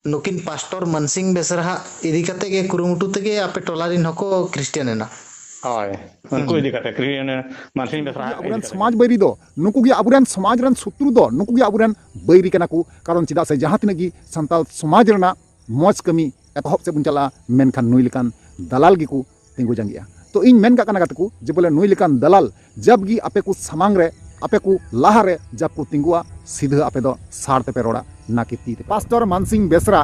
नुकिन pastor Mansingh Besra इदी कते के कुरुमुटु तेगे आपे टोला रिन हको क्रिश्चियन एना ᱦᱳᱭ ᱩᱱᱠᱩ ᱤᱫᱤ ᱠᱟᱛᱮ ᱢᱟᱱᱥᱤᱝ ᱵᱮᱥᱨᱟ aburan समाज बैरी दो नुकु गी aburan समाज रन शत्रु दो नुकु गी aburan बैरी कना को कारण चिदा से जहां तिनगी संताल समाज रना मौज कमी एतहब से बुन चला मेनखान नुई लेकान दलाल गी को तिंगु जंगिया तो इन मेन का कना कतकु जे बोले नुई लेकान दलाल जब गी आपे को समांग रे आपे को लाहा रे जब को तिंगुआ सीधे आपे दो सारते पे रोड़ा ना की ती पास्टर मानसिंह बेसरा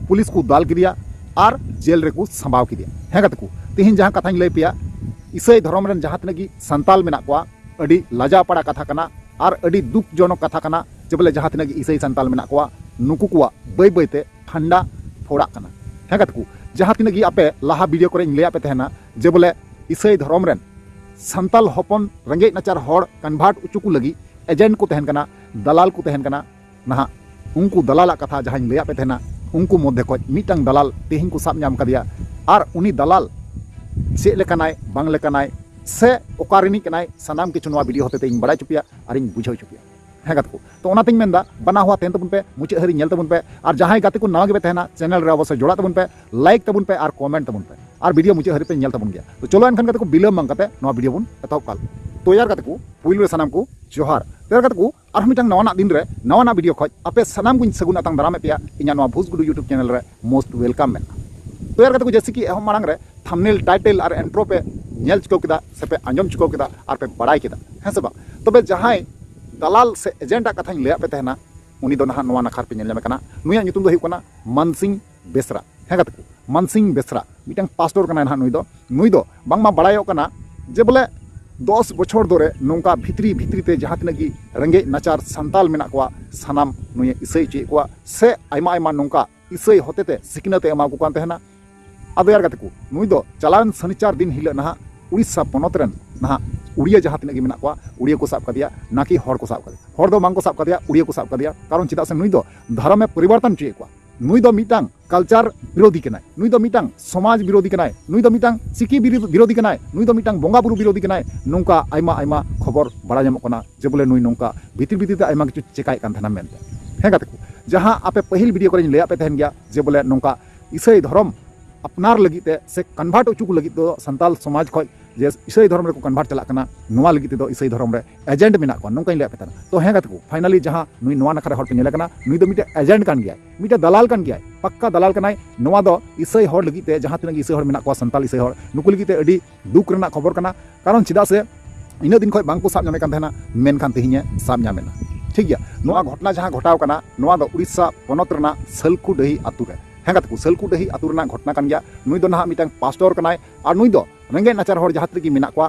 पुलिस को दाल किदिया और जेल रे को संभाव किदिया है कतकु तिहिन जहां कथाñ लay पिया इसाई धर्म रन जहां तनगी संताल मेना को अडी लाजा पड़ा कथा कना और अडी दुख जनक कथा कना जे बोले जहां तनगी इसाई संताल मेना को नुकु को बै बैते ठंडा फोड़ा कना है कतकु जहां तनगी आपे लाहा वीडियो करे ले आपे तहना जे बोले इसाई धर्म रन संताल हपन रंगे नाचार हड़ कन्वर्ट उचुकु लगी एजेंट को तहन कना दलाल को तहन कना नहा उनको दलाल कथा जहां ले आपे तहना उनको मध्य को मिटंग दलाल तेहिं को साब नाम कदिया और उनी दलाल चेक लेकानाय बांग लेकानाय से ओकारिनी कनाय सनाम किछु नवा वीडियो होते इन बड़ा चुपिया और इन बुझाव चुपिया है गत को तो ओनातिन मेंदा बना हुआ तेन तबुन पे मुचे हरी नेल तबुन पे और जहां गाते को नवा गे तहना चैनल रे अवश्य जोड़ा तबुन पे लाइक तबुन पे और कमेंट तबुन पे और वीडियो मुचे हरी पे नेल तबुन गया तो चलो एनखान गाते को बिलम मंग काते नवा वीडियो बुन एतहब काल तो यार गाते को पुइलु सनाम को जोहार तो यार गाते को और मिटंग नवाना दिन रे नवाना वीडियो खoj आपे सनाम को सगुन अतंग दारामे पिया इना नवा भूसगुडु यूट्यूब चैनल रे मोस्ट वेलकम में तो यार गाते को जैसे कि एहम मांग रे थंबनेल टाइटल और एंट्रो पे नेल चुको किदा से पे आंजम चुको किदा और पे बड़ाई किदा है सब तबे जहां दलाल से एजेंटा कथा ले पे तहना उनी दो नहा नवा नखार पे नेल कना नुया नुतुम दो हुई कना मानसिंह बेसरा है गाते को मानसिंह बेसरा मिटंग पास्टर कना नहा नुई दो बांगमा बड़ायो कना जे बोले 10 बछर दरे नौका भित्री भित्री ते जहां तनगी रंगे नाचार संताल मेना को सनाम नुये इसई चे को से आयमा आयमा नौका इसई होते सिकनते एमा को कान तहना अब यार गाते को नुई दो चलान शनिचार दिन हिल नहा उड़ीसा पनत रन नहा उड़िया जहां तनगी मेना को उड़िया को साब कदिया नाकी हर को साब कदिया हर दो मांग को साब कदिया उड़िया को साब कदिया कारण चिदा से नुई दो धर्म में परिवर्तन चे को नुई दो मिटांग कल्चर विरोधी कनाय नुई दो मिटांग समाज विरोधी कनाय नुई दो मिटांग सिकी विरोधी कनाय नुई दो मिटांग बोंगा बुरु विरोधी कनाय नौका आयमा आयमा खबर बड़ा जामो कना जे बोले नुई नौका भितिर भितिर ते आयमा किछु चेकाय कान थाना मेनते हे गाते को जहां आपे पहिल वीडियो करे ले आपे तहन गया जे बोले नौका इसई धर्म अपनार लगिते से कन्वर्ट उचुक लगित दो संताल समाज खoj जे इसई धर्म रे को कन्वर्ट चला कना नोवा लगित दो इसई धर्म रे एजेंट मेना को नौका ले आपे तो हे गाते को फाइनली जहां नुई नोवा नखरे हर पे नेला कना नुई दो मिटे एजेंट कान गया मिटे दलाल कान गया पक्का दलाल कनाय नोवा दो इसई हर लगिते जहां तिनगी इसई हर मेना को संताल इसई हर नुकु लगिते अडी दुख रना खबर कना कारण चिदा से इन दिन खoj बांग को साब नामे कान थेना मेन खान तेहिने साब नामेना ठीक गया नोवा घटना जहां घटाव कना नोवा दो उड़ीसा पनत रना सलकु दही आतु रे है गाते को सलकु दही आतु रना घटना कान गया नुई दो ना मिटांग पास्टर कनाय और नुई दो रंगे नाचार हर जहां तकी मेना को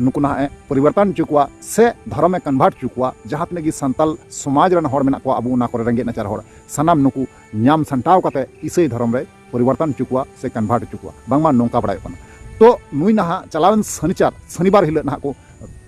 नुकु ना परिवर्तन चुकुआ से धर्म में कन्वर्ट चुकुआ जहां तनगी संताल समाज रन हर मेना को अबु ना करे रंगे नाचार हर सनाम नुकु न्याम संटाव कते इसई धर्म रे परिवर्तन चुकुआ से कन्वर्ट चुकुआ बांगमा नौका बड़ाय कना तो नुई ना चलावन शनिवार हिल ना को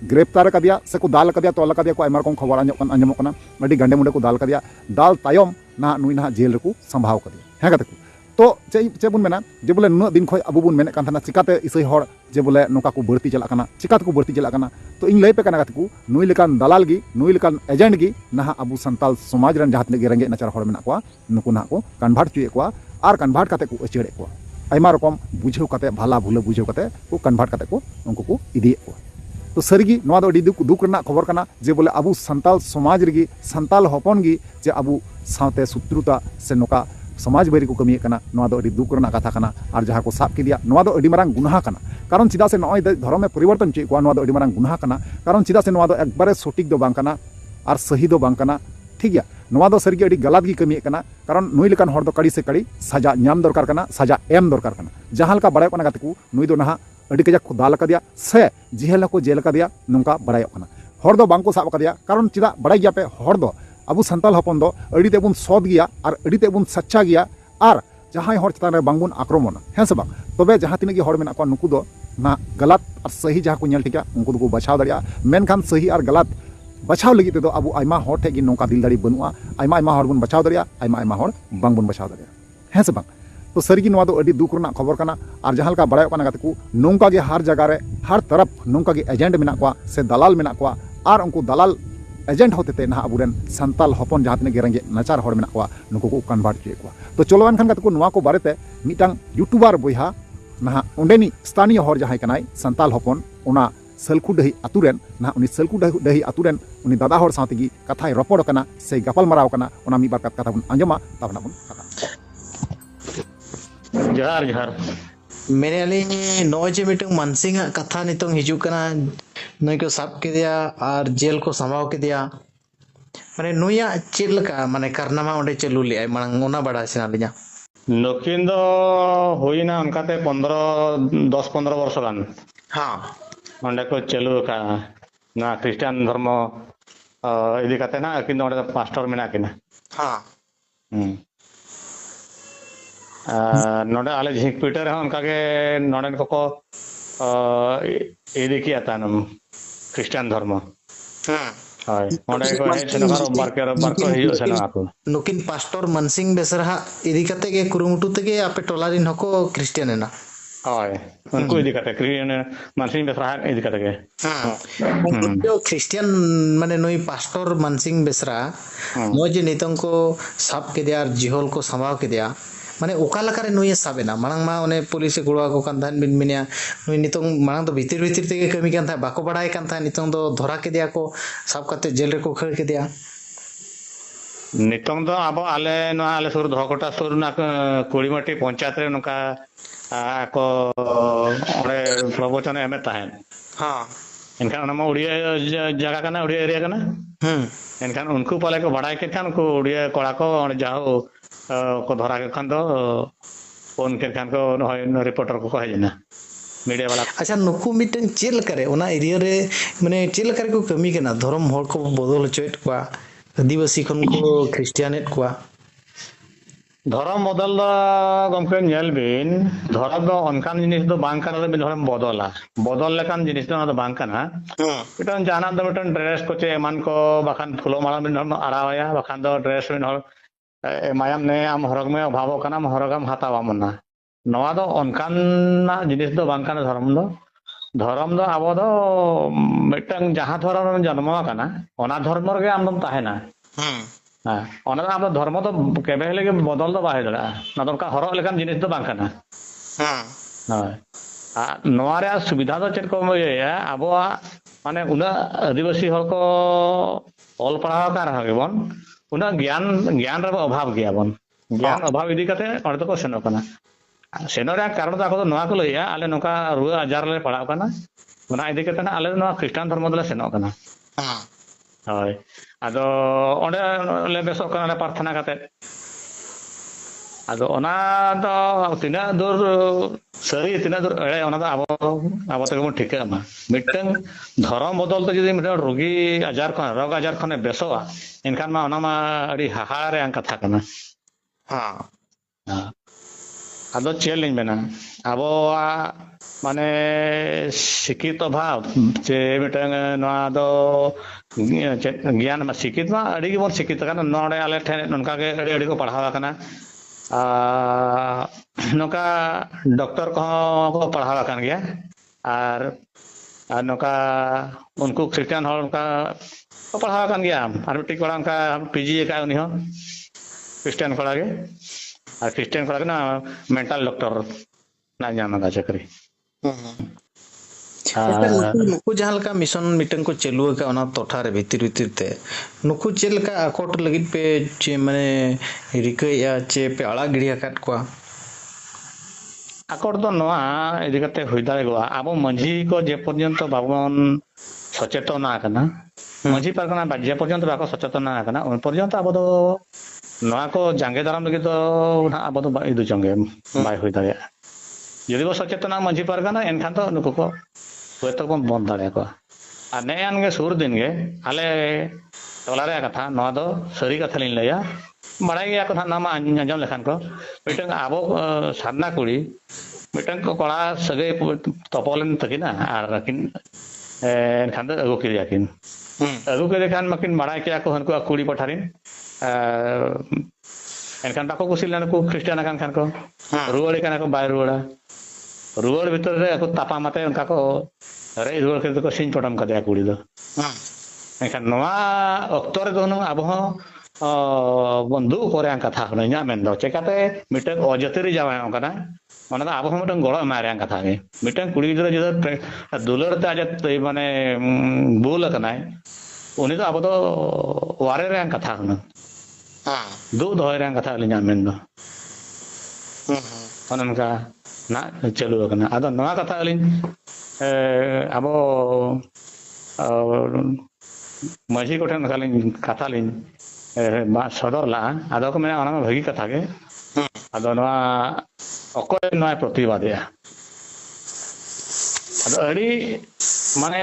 ग्रेप्तार कदिया से को दाल कदिया तोल कदिया को आयमा रकम खबर आंजमो कना अडी गंडे मुंडे को दाल कदिया दाल तायम ना नुई ना जेल रे को संभाव कदिया है गाते को तो चे बुन मेना जे बोले नुना दिन खoj अबु बुन मेने कान थाना चिकाते इसई हर जे बोले नौका को बढ़ती चला कना चिकाते को बढ़ती चला कना तो इन लय पे कना गाते को नुई लेकान दलाल गी नुई लेकान एजेंट गी नहा अबु संताल समाज रन जहां तने रंगे नाचार हर मेना को नुकु ना को कन्वर्ट चुए को और कन्वर्ट काते को अचेड़े को आयमा रकम बुझेव काते भाला भूला बुझेव काते को कन्वर्ट काते को उनको को इदी को तो सरिगी नवा दो अडी दुख रना खबर कना जे बोले अबु संताल समाज रगी संताल हपन गी जे अबु सावते शत्रुता से नौका समाज बैरी को कमी कना नवा दो अडी दुख रना कथा कना और जहां को साब किदिया नवा दो अडी मारंग गुनाह कना कारण चिदा से नय धर्म में परिवर्तन चे को नवा दो अडी मारंग गुनाह कना कारण चिदा से नवा दो एकबारे सटीक दो बांग कना और सही दो बांग कना ठीक गया नवा दो सरिगी अडी गलत गी कमी कना कारण नुई लेकान हर दो कड़ी से कड़ी सजा नाम दरकार कना सजा एम दरकार कना जहां लका बड़ाय कना गाते को नुई दो नहा अडी कजा को दाल कदिया से जेल को जेल कदिया नौका बड़ाय कना हर दो बांग को साब कदिया कारण चिदा बड़ाय गया पे हर दो अबु संताल हपन दो अडी ते बुन सद गया और अडी ते बुन सच्चा गया और जहां हर चतान रे बांग बुन आक्रमण है से बांग तबे जहां तिनगी हर मेना को नुकु दो ना गलत और सही जहां को नेल ठिका उनको दो को बचाव दरिया मेनखान सही और गलत बचाव लगी ते दो अबु आयमा हर ठेगी नौका दिल दाड़ी बनुआ आयमा आयमा हर बुन बचाव दरिया आयमा आयमा हर बांग बुन बचाव दरिया है से बांग तो सरिगी नवा दो अडी दुख रना खबर कना और जहां लका बड़ाय कना गाते को नौका गे हर जगह रे हर तरफ नौका गे एजेंट मेना को से दलाल मेना को और उनको दलाल एजेंट होते ना अबुरेन संताल हपन जहाँ तिना रेंगे नाचार हड़ मेना को नुकु को कन्वर्ट किए को तो चलो एनखान कते को नुआ को बारेते मिटांग यूट्यूबर बोहा ना ओंडेनी स्थानीय हड़ जहाँ कनाय संताल हपन ओना सलकु डही आतुरेन ना उनी सलकु डही आतुरेन उनी दादा हड़ साथी कथाय रपड़ कना से गपाल माराव कना ओना मी बार कथा बन आंजमा ताबना बन कथा जोहार जोहार मेरे अली नॉय जे मिटंग मानसिंग कथा नितों हिजू कना नई को साब के दिया और जेल को संभाव के दिया माने नुया चेद लका माने कारनामा ओंडे चलू ले मांग ओना बड़ा सेना लिया नुकिन दो हुईना उनकाते 10-15 वर्ष गान हाँ ओंडे को चलू का ना क्रिश्चियन धर्म इदी काते ना किन ओंडे पास्टर मेना किना हाँ नोडे आले झिक पीटर है उनका के नोडे को इदी किया तानम क्रिश्चियन धर्म हाय ओंडे को है सेना बारको हियो सेना आको नुकिन पास्टर मनसिंग बेसरहा इदी कते के कुरुमुटु तके आपे टोलारिन हको क्रिश्चियन ना हाय उनको इदी काते क्रिश्चियन मानसिंग बेसरा इदी काते के जो क्रिश्चियन माने नई पास्टर मनसिंग बेसरा नो जे नितों को साब के दिया जिहोल को संभाव के दिया माने ओका लकारे नुई साबेना मांग मा ओने पुलिस गुड़वा को कान थान बिन मिनिया नुई नितों मांग तो भीतर भीतर तेगे कमी कान था बाको बड़ाई कान था नितों तो धरा के दिया को साब कते जेल रे को खड़ के दिया नितों दो अब आले सुर धोकोटा सुर ना कुड़ीमाटी पंचायत रे नका को ओरे प्रवचन एमे ताहेन हां एनखान ओना उड़िया जगह कना उड़िया एरिया कना एनखान उनको पाले को बड़ाई के खान को उड़िया कोड़ा को ओने जाओ को धरा के खान दो उनके खान को रिपोर्टर को कहे ना मीडिया वाला अच्छा नुकु मिटन चेल करे ओना एरिया रे माने चेल करे को कमी केना धर्म हर को बदल चोइट को आदिवासी खन को क्रिश्चियनेट को धर्म बदल दा गमके नेल बिन धर्म दो अनकान जिनिस दो बांग काना बिन धर्म बदला बदल लेकान जिनिस दो बांग काना मिटन जाना दो मिटन ड्रेस को चे एमान को बखान फुलो माला बिन धर्म आरावया बखान दो ड्रेस बिन मायाम ने आम हरग में अभाव कना हरगम हतावा मना नवा दो अनकान जिनिस दो बांग काना धर्म दो आबो दो मिटन जहां धर्म जन्म कना ओना धर्म रे आम दम ताहेना हां ओना आम धर्म तो केबे लेके बदल दो बाहे दड़ा ना दरका हरग लेकान जिनिस दो बांग काना हां हां नवा रे सुविधा दो चेक को ये आबो माने उना आदिवासी हर को ऑल पढ़ाव का रहा बन उना ज्ञान रे अभाव गया बन ज्ञान अभाव इदी कते और तो सेनो कना सेनो रे कारण तो आको नवा को लइया आले नका रुआ आजार ले पढ़ाव कना उना इदी कते ना आले नवा क्रिश्चियन धर्म दले सेनो कना हां हाय आदो ओंडे ले बेसो कना प्रार्थना कते आदो ओना तो तिना दूर सरी तिना दूर एड़े ओना तो आबो तो गम ठीक है मिटन धर्म बदल तो जदि मिटन रोगी आजार खन रोग आजार खने बेसोआ इनखान मा ओना मा अड़ी हाहार रे कथा कना हां आदो चेलिंग मेना आबो माने शिक्षित भाव जे मिटन ना दो ज्ञान मा शिक्षित मा अड़ी के बोन शिक्षित कना नोडे आले ठे ननका के अड़ी को पढ़ावा कना नोका डॉक्टर को पढ़ावा कान गया और नोका उनको क्रिश्चियन हॉल उनका को पढ़ावा कान गया और मिट्टी कोड़ा उनका पीजी का उन्हीं हो क्रिश्चियन कोड़ा के और क्रिश्चियन कोड़ा के ना मेंटल डॉक्टर ना जाना का चक्री नुकु जहां लका मिशन मिटन को चलू का ओना तोठा रे भीतर भीतर ते नुकु चेल का अकोट लगित पे चे माने रिके या चे पे आड़ा गिड़िया काट को आकोट तो नवा इदी कते होई दारे गवा आबो मंझी को जे पर्यंत बाबन सचेतन आकना मंझी परगना बाजे पर्यंत बाको सचेतन आकना उन पर्यंत आबो तो नवा को जांगे दाराम लगे तो आबो तो इदु जंगे बाय होई दारे यदि वो सचेतन मंझी परगना एनखान तो नुकु को तो बंद दाड़े को और नेन गे सुर दिन गे आले टोला रे कथा नवा दो सरी कथा लिन लया बड़ाई गया कथा नाम आंजम लेखान को मिटन आबो सारना कुड़ी मिटन को कोड़ा सगे तपोलन तकिना और किन एनखान दो अगु के याकिन अगु के देखान मकिन बड़ाई के को हनको कुड़ी पठारिन एनखान बाको कुसिलन को क्रिश्चियन कान खान को रुवाड़ी कान को बाय रुवाड़ भीतर रे को तापा मते उनका को अरे रुवाड़ के को सिंह पटम कदया कुड़ी दो एनखान नवा अक्तो रे दोनो अब हो बंधु करे कथा कना इना मेन दो चेकाते मिटे अजतिरी जावाय ओकना माने अब हो मिटे गड़ो मारे कथा गे मिटे कुड़ी गिदरा जद दुलर ते आज माने बुल कनाय उनी तो अब तो वारे रे कथा कना दो दोय रे कथा लिना मेन दो अननका ना चलू कना आदो नवा कथा लिन अब माझी कोठन खाली कथा लिन सदर ला आदो को मैं ओना भागी कथा के आदो नवा अकोय नय प्रतिवादया आदो अड़ी माने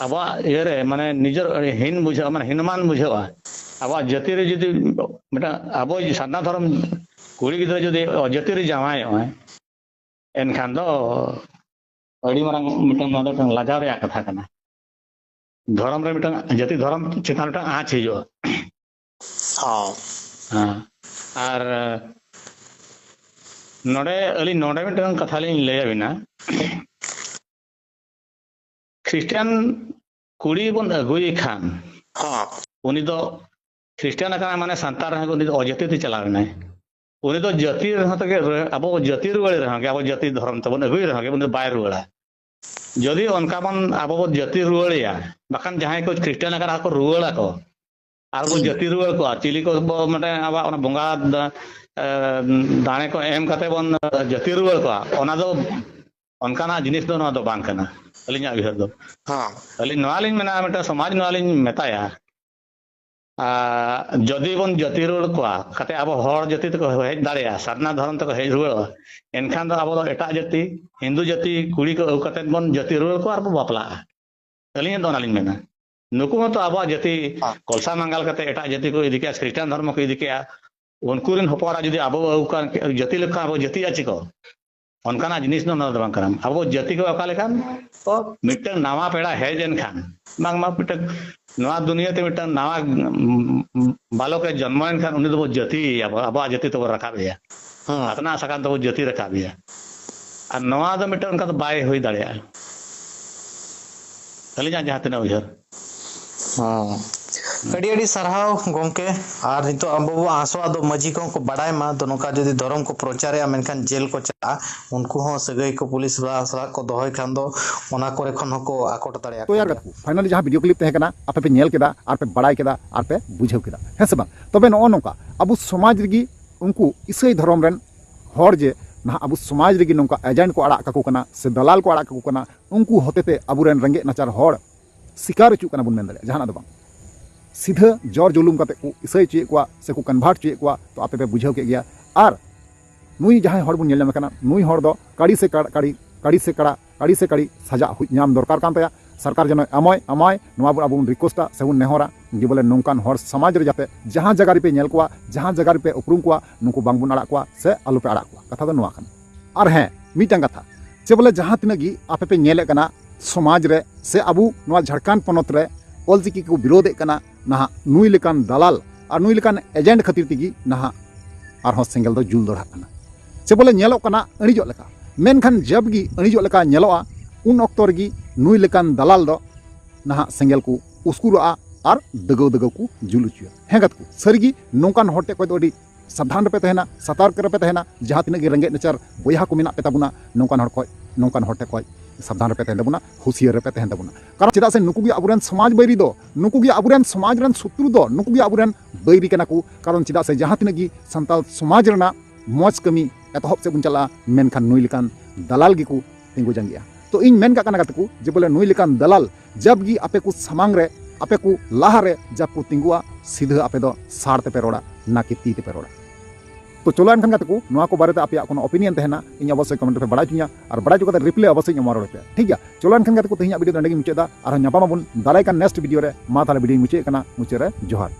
अब ये माने निजर हिन बुझा माने हिनमान बुझा अब जाति रे जदि बेटा अब साधना धर्म कुड़ी गिदरा जदि जाति रे जावाय एनखान दो अड़ी मारंग मिटन नदो लाजाव रे कथा कना धर्म रे मिटन जाति धर्म चितान मिटन आँच हिजो हाँ और नोडे अली नोडे मिटन कथा लिन लय बिना ख्रिस्टियन कुड़ी बन अगुई खान उनी दो ख्रिस्टियन का माने संतार है उनी अजाति ते चला रहे उनी दो जाति रह तके अब जाति रुवाड़े रह के अब जाति धर्म तबन अगुई रह के उनी बाय रुवाड़ा जदि उनका मन अब जाति रुवाड़िया बखान जहां को ख्रिस्टियन का को रुवाड़ा को आर वो जाति रुवाड़ को चिली को माने अब ओना बंगा दाणे को एम कते बन जाति रुवाड़ को ओना दो उनका ना जिनिस दो ना दो बांग कना अलिना विहर दो हां अलिन नवालिन मेना मेटा समाज नवालिन मेताया जदि बन जाति रुवाड़ को कते अब हर जाति तक हेज दाड़िया साधना धर्म तक हेज रुवाड़ एनखान दो अब एटा जाति हिंदू जाति कुड़ी को कते बन जाति रुवाड़ को आर बापला अलिन दो नालिन मेना नुकु तो अब जाति कलसा मंगल कते एटा जाति को इदिके ख्रिस्टियन धर्म को इदिके उनको रिन हपरा जदि अब जाति लेखा अब जाति आछि को उनका जिनिस दो ना बांग करम अब जाति को अका लेखान तो मिटन नावा पेड़ा हेज एनखान बांग मा मिटन नवा दुनिया ते मिटन नावा बालक के जन्म एनखान उनी दो जाति अब जाति तो रखाबिया अतना सकान तो जाति रखाबिया और नवा दो मिटन उनका तो बाय होई दाड़िया अलिना जहां तना उजर अड़ी अड़ी सरहाव गोंके और नितो अबो आसवा दो मजी को बड़ाय मा तो नोका जदि धर्म को प्रचार या मेनखान जेल को चला उनको हो सगई को पुलिस वाला को दोहय खान दो ओना करे खन को आकोट दाड़िया तो यार फाइनली जहां वीडियो क्लिप तहेकना आपे पे नेल केदा आर पे बड़ाय केदा आर पे बुझेव केदा है से बा तबे नो नोका अब समाज रगी उनको इसई धर्म रेन हर जे ना अब समाज रगी नोका एजेंट को आड़ा काको कना से दलाल को आड़ा काको कना उनको होतेते अबुरेन रंगे नचार हर शिकार चु कना बुन मेन दाड़िया जहां दो सीधा जोर जुलूम करते को इसई चुए को से को कन्वर्ट चुए को तो आपे पे बुझाव के गया और नुई जहां हर बुन नेल कना नुई हर दो काड़ी से कड़ी सजा नाम दरकार कान तया सरकार जन अमय नवा अब रिक्वेस्टा से बुन नेहरा जे बोले नौकान हर समाज रे जाते जहां जगह रे पे नेल को जहां जगह रे पे उपरुम को नुको बांग बुन आड़ा को से आलू पे आड़ा को कथा दो नवा खान और हैं मीटन कथा जे बोले जहां तिनगी आपे पे नेले कना समाज रे से अबु नवा झारखंड पनत रे ऑलचिकी को विरोध कना नहा नुई लेकान दलाल और नुई लेकान एजेंट खातिर तिगी नहा और सेंगल दो जुल दोड़ा कना से बोले नेलो कना अणिजो लेका मेनखान जब गी अणिजो लेका नेलोआ उन ऑक्तो रगी नुई लेकान दलाल दो नहा सेंगल को उसकुरोआ और दगो को जुल चुया हेगत को सरगी नोकान होटे को दोडी सावधान पे तहना सतर्क पे तहना जहां तिना गे रंगे नचार बोया को मेना पे ताबुना नोकान होटे को सावधान पे तहन ताबुना हुसियार पे तहन ताबुना कारण चेदा से नुकुगी अबुरेन समाज बैरी दो नुकुगी अबुरेन समाज रन शत्रु दो नुकुगी अबुरेन बैरी कना को कारण चेदा से जहां तिनगी संताल समाज रना मौज कमी एतहब से बुन चला मेनखान नुई लेकान दलाल गी को तिंगु जंगिया तो इन मेन का कना को जे बोले नुई लेकान दलाल जब गी आपे को समांग रे आपे को लाहा रे जब को तिंगुआ सीधा आपे दो साड़ ते पे रोड़ा ना कि ती ते पे रोड़ा तो चलो एनखान को नवा को बारे आपे कोनो ओपिनियन तहना इन अवश्य कमेंट पे बड़ा चुनिया और बड़ा चुका रिप्ले अवश्य एमा रोड़े पे ठीक है चलो एनखान को तेहिया वीडियो दंडगी मुचेदा और नापामा बुन दाराय का नेक्स्ट वीडियो रे मा ताले वीडियो मुचे कना मुचे रे जोहार।